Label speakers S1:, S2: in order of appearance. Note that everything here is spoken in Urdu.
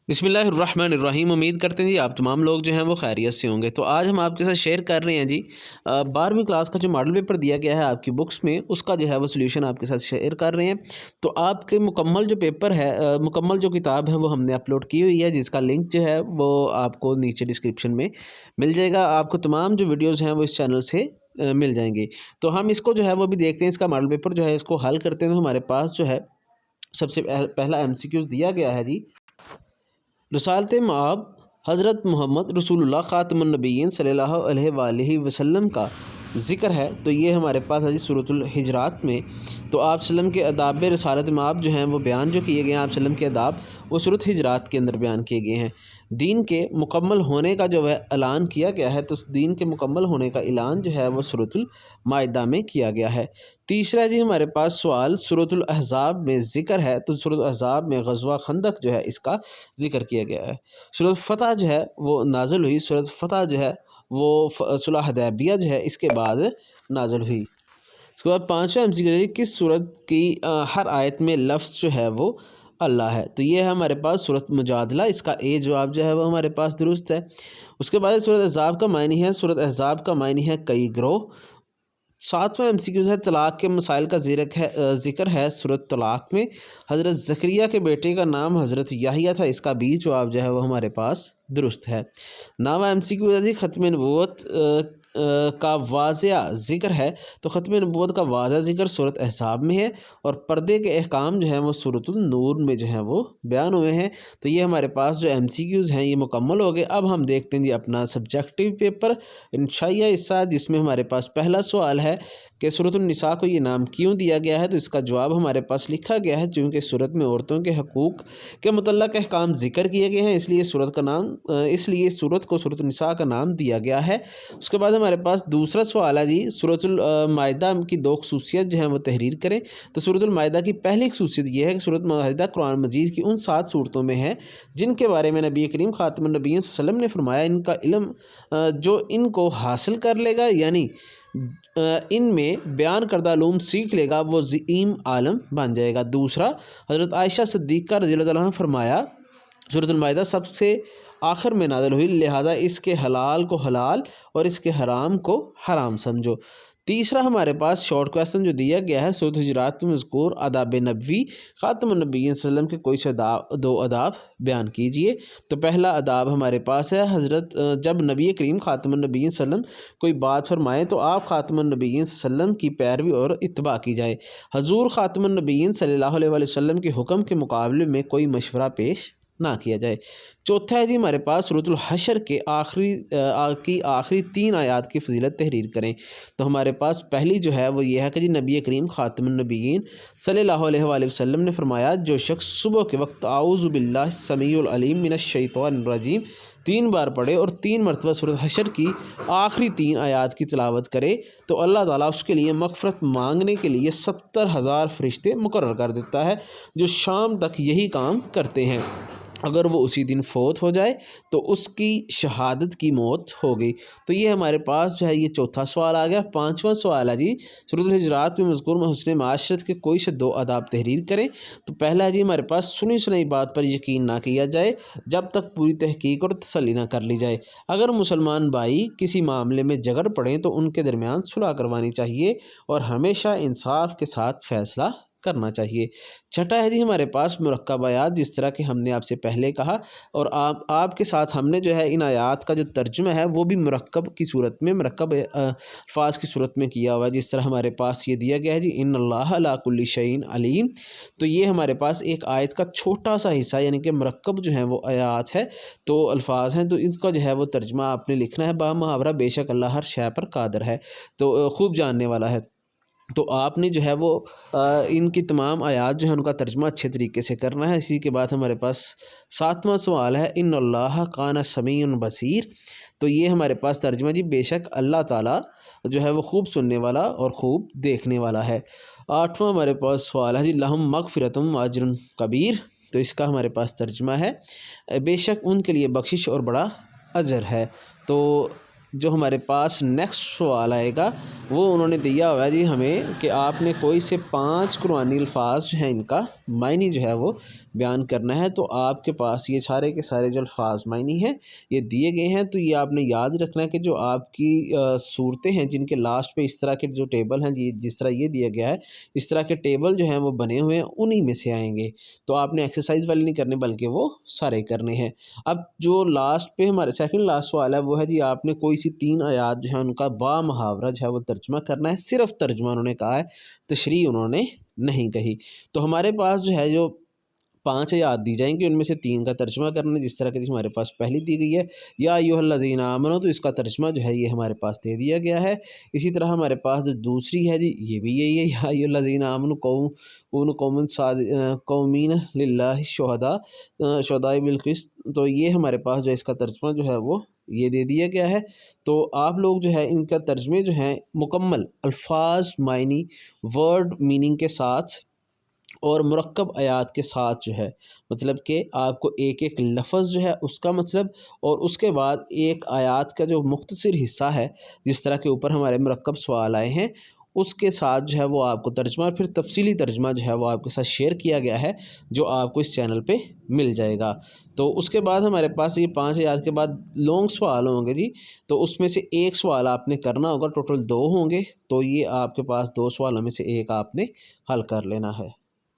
S1: بسم اللہ الرحمن الرحیم۔ امید کرتے ہیں جی آپ تمام لوگ جو ہیں وہ خیریت سے ہوں گے۔ تو آج ہم آپ کے ساتھ شیئر کر رہے ہیں جی 12ویں کلاس کا جو ماڈل پیپر دیا گیا ہے آپ کی بکس میں، اس کا جو ہے وہ سلیوشن آپ کے ساتھ شیئر کر رہے ہیں۔ تو آپ کے مکمل جو پیپر ہے، مکمل جو کتاب ہے وہ ہم نے اپلوڈ کی ہوئی ہے، جس کا لنک جو ہے وہ آپ کو نیچے ڈسکرپشن میں مل جائے گا۔ آپ کو تمام جو ویڈیوز ہیں وہ اس چینل سے مل جائیں گے۔ تو ہم اس کو جو ہے وہ بھی دیکھتے ہیں، اس کا ماڈل پیپر جو ہے اس کو حل کرتے ہیں۔ تو ہمارے پاس جو ہے سب سے پہلا MCQs دیا گیا ہے جی، رسالت مآب حضرت محمد رسول اللہ خاتم النبیین صلی اللہ علیہ وآلہ وسلم کا ذکر ہے۔ تو یہ ہمارے پاس ہے جی سورۃ الحجرات میں۔ تو آپ وسلم کے آداب رسالت مآب جو ہیں وہ بیان جو کیے گئے ہیں، آپ وسلم کے آداب وہ سورۃ حجرات کے اندر بیان کیے گئے ہیں۔ دین کے مکمل ہونے کا جو ہے اعلان کیا گیا ہے، تو دین کے مکمل ہونے کا اعلان جو ہے وہ سورۃ المائدہ میں کیا گیا ہے۔ تیسرا جی ہمارے پاس سوال سورۃ الاحزاب میں ذکر ہے، تو سورۃ الاحزاب میں غزوہ خندق جو ہے اس کا ذکر کیا گیا ہے۔ سورۃ فتح جو ہے وہ نازل ہوئی، سورۃ فتح جو ہے وہ صلح حدیبیہ جو ہے اس کے بعد نازل ہوئی۔ اس کے بعد پانچواں MCQ کس سورت کی ہر آیت میں لفظ جو ہے وہ اللہ ہے؟ تو یہ ہے ہمارے پاس سورۃ مجادلہ، اس کا جواب جو ہے وہ ہمارے پاس درست ہے۔ اس کے بعد سورۃ احزاب کا معنی ہے، سورۃ احزاب کا معنی ہے کئی گروہ۔ ساتواں MCQ ہے طلاق کے مسائل کا ذکر ہے سورۃ طلاق میں۔ حضرت زکریا کے بیٹے کا نام حضرت یحییٰ تھا، اس کا بھی جواب جو ہے وہ ہمارے پاس درست ہے۔ نواں MCQ ہے ختم نبوت کا واضح ذکر ہے، تو ختم نبوت کا واضح ذکر سورۃ احزاب میں ہے، اور پردے کے احکام جو ہیں وہ سورۃ النور میں جو ہیں وہ بیان ہوئے ہیں۔ تو یہ ہمارے پاس جو MCQs ہیں یہ مکمل ہو گئے۔ اب ہم دیکھتے ہیں جی اپنا سبجیکٹیو پیپر انشائیہ حصہ، جس میں ہمارے پاس پہلا سوال ہے کہ سورۃ النساء کو یہ نام کیوں دیا گیا ہے؟ تو اس کا جواب ہمارے پاس لکھا گیا ہے، چونکہ سورت میں عورتوں کے حقوق کے متعلق احکام ذکر کیے گئے ہیں، اس لیے سورت کو سورۃ النساء کا نام دیا گیا ہے۔ اس کے بعد ہمارے پاس دوسرا سوال ہے جی سورۃ المائدہ کی 2 خصوصیت جو ہیں وہ تحریر کریں۔ تو سورۃ المائدہ کی پہلی خصوصیت یہ ہے کہ سورۃ المائدہ قرآن مجید کی ان 7 صورتوں میں ہے جن کے بارے میں نبی کریم خاتم النبیین صلی اللہ علیہ وسلم نے فرمایا ان کا علم جو ان کو حاصل کر لے گا، یعنی ان میں بیان کردہ علوم سیکھ لے گا، وہ عظیم عالم بن جائے گا۔ دوسرا، حضرت عائشہ صدیقہ رضی اللہ عنہا نے فرمایا سورۃ المائدہ سب سے آخر میں نازل ہوئی، لہذا اس کے حلال کو حلال اور اس کے حرام کو حرام سمجھو۔ تیسرا ہمارے پاس شارٹ کویسچن جو دیا گیا ہے، سورۃ حجرات میں مذکور آداب نبوی خاتم النبیین صلی اللہ علیہ وسلم کے کوئی سے 2 آداب بیان کیجئے۔ تو پہلا آداب ہمارے پاس ہے، جب نبی کریم خاتم النبیین صلی اللہ علیہ وسلم کوئی بات فرمائیں تو آپ خاتم النبیین صلی اللہ علیہ وسلم کی پیروی اور اتباع کی جائے۔ حضور خاتم النبیین صلی اللہ علیہ وسلم کے حکم کے مقابلے میں کوئی مشورہ پیش نہ کیا جائے۔ چوتھا ہے جی ہمارے پاس سورۃ الحشر کے آخری 3 آیات کی فضیلت تحریر کریں۔ تو ہمارے پاس پہلی جو ہے وہ یہ ہے کہ جی نبی کریم خاتم النبیین صلی اللہ علیہ وآلہ وسلم نے فرمایا جو شخص صبح کے وقت اعوذ باللہ السمیع العلیم من الشیطان الرجیم 3 بار پڑھے اور 3 مرتبہ سورۃ حشر کی آخری 3 آیات کی تلاوت کرے، تو اللہ تعالیٰ اس کے لیے مغفرت مانگنے کے لیے 70,000 فرشتے مقرر کر دیتا ہے جو شام تک یہی کام کرتے ہیں۔ اگر وہ اسی دن فوت ہو جائے تو اس کی شہادت کی موت ہو گئی۔ تو یہ ہمارے پاس جو ہے یہ چوتھا سوال آ گیا۔ پانچواں سوال ہے جی سورۃ الحجرات میں مذکور حسن معاشرت کے کوئی سے 2 آداب تحریر کریں۔ تو پہلا ہے جی ہمارے پاس سنی سنائی بات پر یقین نہ کیا جائے جب تک پوری تحقیق اور تسلی نہ کر لی جائے۔ اگر مسلمان بھائی کسی معاملے میں جھگڑ پڑیں تو ان کے درمیان صلح کروانی چاہیے اور ہمیشہ انصاف کے ساتھ فیصلہ کرنا چاہیے۔ چھٹا ہے جی ہمارے پاس مرکب آیات، جس طرح کہ ہم نے آپ سے پہلے کہا، اور آپ کے ساتھ ہم نے جو ہے ان آیات کا جو ترجمہ ہے وہ بھی مرکب کی صورت میں، مرکب الفاظ کی صورت میں کیا ہوا ہے، جس طرح ہمارے پاس یہ دیا گیا ہے جی ان اللہ علی کل شیء علیم۔ تو یہ ہمارے پاس ایک آیت کا چھوٹا سا حصہ، یعنی کہ مرکب جو ہیں وہ آیات ہے تو الفاظ ہیں، تو اس کا جو ہے وہ ترجمہ آپ نے لکھنا ہے با محاورہ بے شک اللہ ہر شے پر قادر ہے، تو خوب جاننے والا ہے۔ تو آپ نے جو ہے وہ ان کی تمام آیات جو ہیں ان کا ترجمہ اچھے طریقے سے کرنا ہے۔ اسی کے بعد ہمارے پاس 7واں سوال ہے ان اللہ کان سمیع بصیر۔ تو یہ ہمارے پاس ترجمہ جی بے شک اللہ تعالیٰ جو ہے وہ خوب سننے والا اور خوب دیکھنے والا ہے۔ 8واں ہمارے پاس سوال ہے جی لہم مغفرۃ واجر کبیر۔ تو اس کا ہمارے پاس ترجمہ ہے بے شک ان کے لیے بخشش اور بڑا اجر ہے۔ تو جو ہمارے پاس نیکسٹ سوال آئے گا وہ انہوں نے دیا ہوا ہے جی ہمیں کہ آپ نے کوئی سے 5 قرآنی الفاظ جو ہیں ان کا معنی جو ہے وہ بیان کرنا ہے۔ تو آپ کے پاس یہ سارے کے سارے جو الفاظ معنی ہیں یہ دیے گئے ہیں، تو یہ آپ نے یاد رکھنا ہے کہ جو آپ کی صورتیں ہیں جن کے لاسٹ پہ اس طرح کے جو ٹیبل ہیں جی، جس طرح یہ دیا گیا ہے اس طرح کے ٹیبل جو ہیں وہ بنے ہوئے ہیں، انہی میں سے آئیں گے۔ تو آپ نے ایکسرسائز والے نہیں کرنے بلکہ وہ سارے کرنے ہیں۔ اب جو لاسٹ پہ ہمارے سیکنڈ لاسٹ سوال ہے وہ ہے جی آپ نے کوئی سی 3 آیات جو ہے ان کا با محاورہ جو ہے وہ ترجمہ کرنا ہے۔ صرف ترجمہ انہوں نے کہا ہے، تشریح انہوں نے نہیں کہی۔ تو ہمارے پاس جو ہے جو 5 آیات دی جائیں گی ان میں سے 3 کا ترجمہ کرنا ہے، جس طرح کہ ہمارے پاس پہلی دی گئی ہے یا ایھا الذین آمنوا، تو اس کا ترجمہ جو ہے یہ ہمارے پاس دے دیا گیا ہے۔ اسی طرح ہمارے پاس جو دوسری ہے جی یہ بھی یہی ہے، یا ایھا الذین آمنوا کونوا قوامین للہ شہداء بالقسط، تو یہ ہمارے پاس جو اس کا ترجمہ جو ہے وہ یہ دے دیا گیا ہے۔ تو آپ لوگ جو ہے ان کا ترجمے جو ہیں مکمل الفاظ معنی ورڈ میننگ کے ساتھ اور مرکب آیات کے ساتھ جو ہے، مطلب کہ آپ کو ایک ایک لفظ جو ہے اس کا مطلب اور اس کے بعد ایک آیات کا جو مختصر حصہ ہے جس طرح کے اوپر ہمارے مرکب سوال آئے ہیں اس کے ساتھ جو ہے وہ آپ کو ترجمہ اور پھر تفصیلی ترجمہ جو ہے وہ آپ کے ساتھ شیئر کیا گیا ہے، جو آپ کو اس چینل پہ مل جائے گا۔ تو اس کے بعد ہمارے پاس یہ 5 آیات کے بعد لانگ سوال ہوں گے جی، تو اس میں سے ایک سوال آپ نے کرنا ہوگا، ٹوٹل 2 ہوں گے، تو یہ آپ کے پاس 2 سوالوں میں سے ایک آپ نے حل کر لینا ہے۔